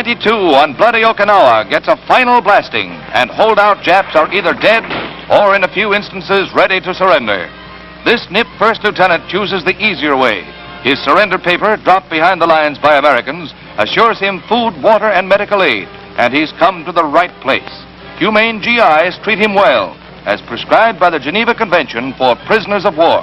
B-92 on bloody Okinawa gets a final blasting, and holdout Japs are either dead or, in a few instances, ready to surrender. This NIP first lieutenant chooses the easier way. His surrender paper, dropped behind the lines by Americans, assures him food, water, and medical aid, and he's come to the right place. Humane GIs treat him well, as prescribed by the Geneva Convention for prisoners of war.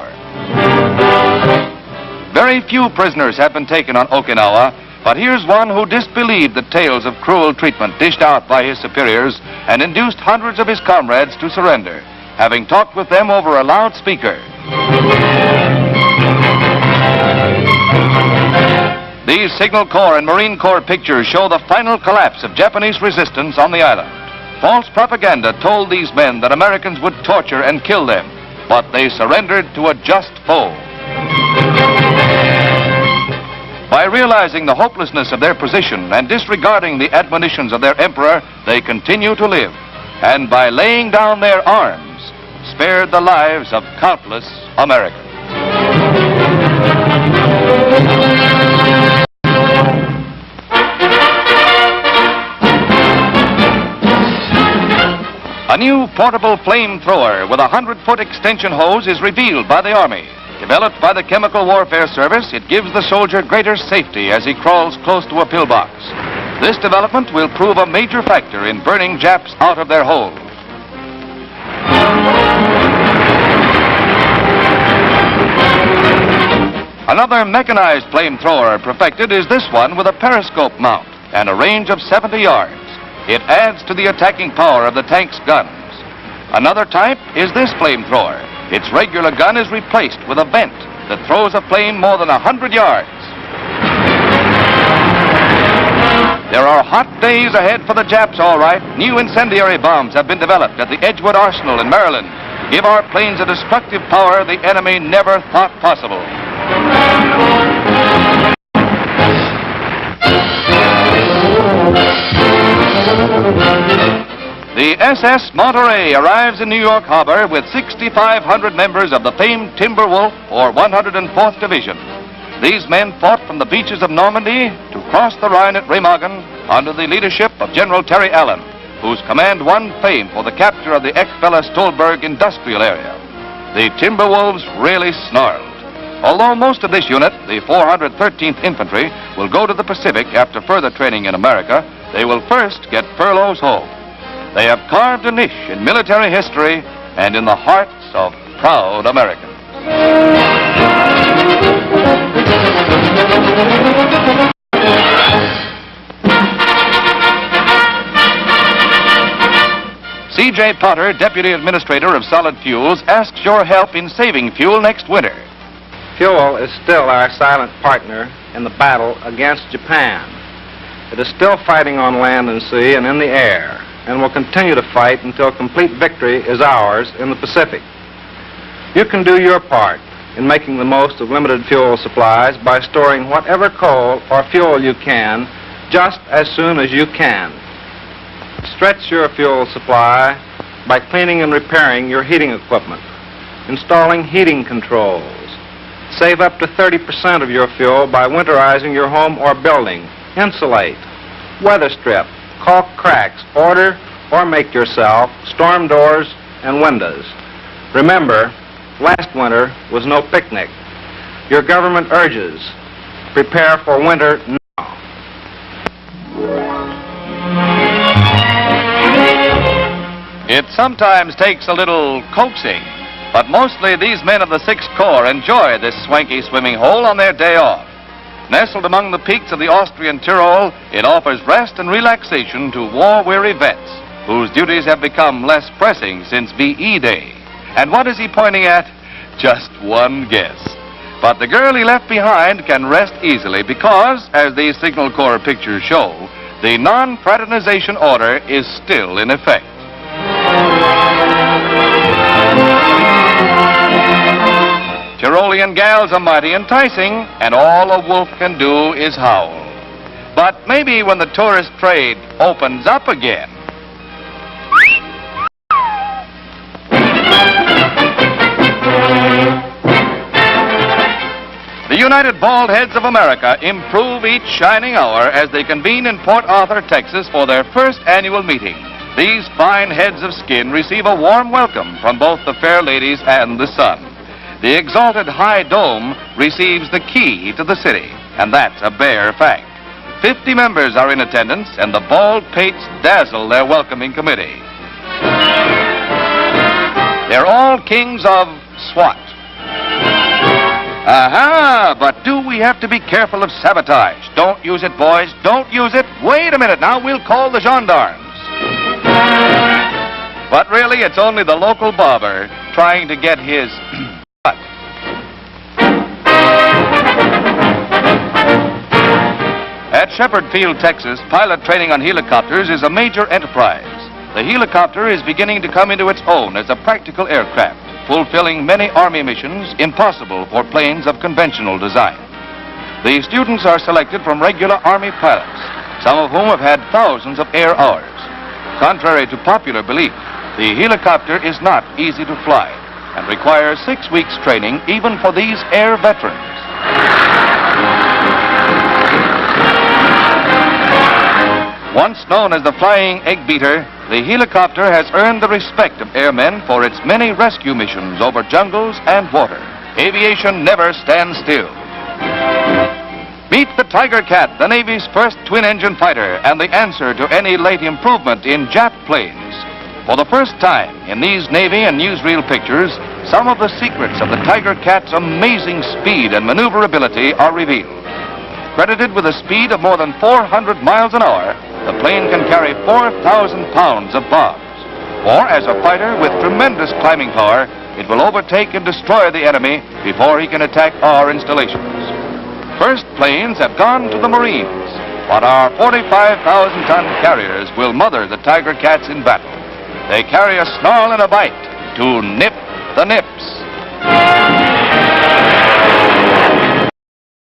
Very few prisoners have been taken on Okinawa, but here's one who disbelieved the tales of cruel treatment dished out by his superiors and induced hundreds of his comrades to surrender, having talked with them over a loudspeaker. These Signal Corps and Marine Corps pictures show the final collapse of Japanese resistance on the island. False propaganda told these men that Americans would torture and kill them, but they surrendered to a just foe. By realizing the hopelessness of their position and disregarding the admonitions of their emperor, they continue to live, and by laying down their arms, spared the lives of countless Americans. A new portable flamethrower with a 100-foot extension hose is revealed by the Army. Developed by the Chemical Warfare Service, it gives the soldier greater safety as he crawls close to a pillbox. This development will prove a major factor in burning Japs out of their hold. Another mechanized flamethrower perfected is this one with a periscope mount and a range of 70 yards. It adds to the attacking power of the tank's guns. Another type is this flamethrower. Its regular gun is replaced with a vent that throws a flame more than 100 yards. There are hot days ahead for the Japs, all right. New incendiary bombs have been developed at the Edgewood Arsenal in Maryland. Give our planes a destructive power the enemy never thought possible. The SS Monterey arrives in New York Harbor with 6,500 members of the famed Timberwolf, or 104th Division. These men fought from the beaches of Normandy to cross the Rhine at Remagen under the leadership of General Terry Allen, whose command won fame for the capture of the Eckfeller Stolberg industrial area. The Timberwolves really snarled. Although most of this unit, the 413th Infantry, will go to the Pacific after further training in America, they will first get furloughs home. They have carved a niche in military history and in the hearts of proud Americans. C.J. Potter, Deputy Administrator of Solid Fuels, asks your help in saving fuel next winter. Fuel is still our silent partner in the battle against Japan. It is still fighting on land and sea and in the air, and will continue to fight until complete victory is ours in the Pacific. You can do your part in making the most of limited fuel supplies by storing whatever coal or fuel you can just as soon as you can. Stretch your fuel supply by cleaning and repairing your heating equipment, installing heating controls. Save up to 30% of your fuel by winterizing your home or building. Insulate, weather strip, caulk cracks, order or make yourself storm doors and windows. Remember, last winter was no picnic. Your government urges, prepare for winter now. It sometimes takes a little coaxing, but mostly these men of the 6th Corps enjoy this swanky swimming hole on their day off. Nestled among the peaks of the Austrian Tyrol, it offers rest and relaxation to war-weary vets, whose duties have become less pressing since VE Day. And what is he pointing at? Just one guess. But the girl he left behind can rest easily because, as these Signal Corps pictures show, the non-fraternization order is still in effect. Tyrolean gals are mighty enticing, and all a wolf can do is howl. But maybe when the tourist trade opens up again. The United Bald Heads of America improve each shining hour as they convene in Port Arthur, Texas for their first annual meeting. These fine heads of skin receive a warm welcome from both the fair ladies and the sun. The exalted high dome receives the key to the city, and that's a bare fact. 50 members are in attendance, and the bald pates dazzle their welcoming committee. They're all kings of SWAT. Aha! But do we have to be careful of sabotage? Don't use it, boys. Don't use it. Wait a minute now. We'll call the gendarmes. But really, it's only the local barber trying to get his cut. At Shepherd Field, Texas, pilot training on helicopters is a major enterprise. The helicopter is beginning to come into its own as a practical aircraft, fulfilling many Army missions impossible for planes of conventional design. The students are selected from regular Army pilots, some of whom have had thousands of air hours. Contrary to popular belief, the helicopter is not easy to fly and requires 6 weeks training even for these air veterans. Once known as the Flying Egg Beater, the helicopter has earned the respect of airmen for its many rescue missions over jungles and water. Aviation never stands still. Meet the Tiger Cat, the Navy's first twin-engine fighter and the answer to any late improvement in Jap planes. For the first time in these Navy and newsreel pictures, some of the secrets of the Tiger Cat's amazing speed and maneuverability are revealed. Credited with a speed of more than 400 miles an hour, the plane can carry 4,000 pounds of bombs. Or, as a fighter with tremendous climbing power, it will overtake and destroy the enemy before he can attack our installations. First planes have gone to the Marines, but our 45,000-ton carriers will mother the Tiger Cats in battle. They carry a snarl and a bite to nip the nips.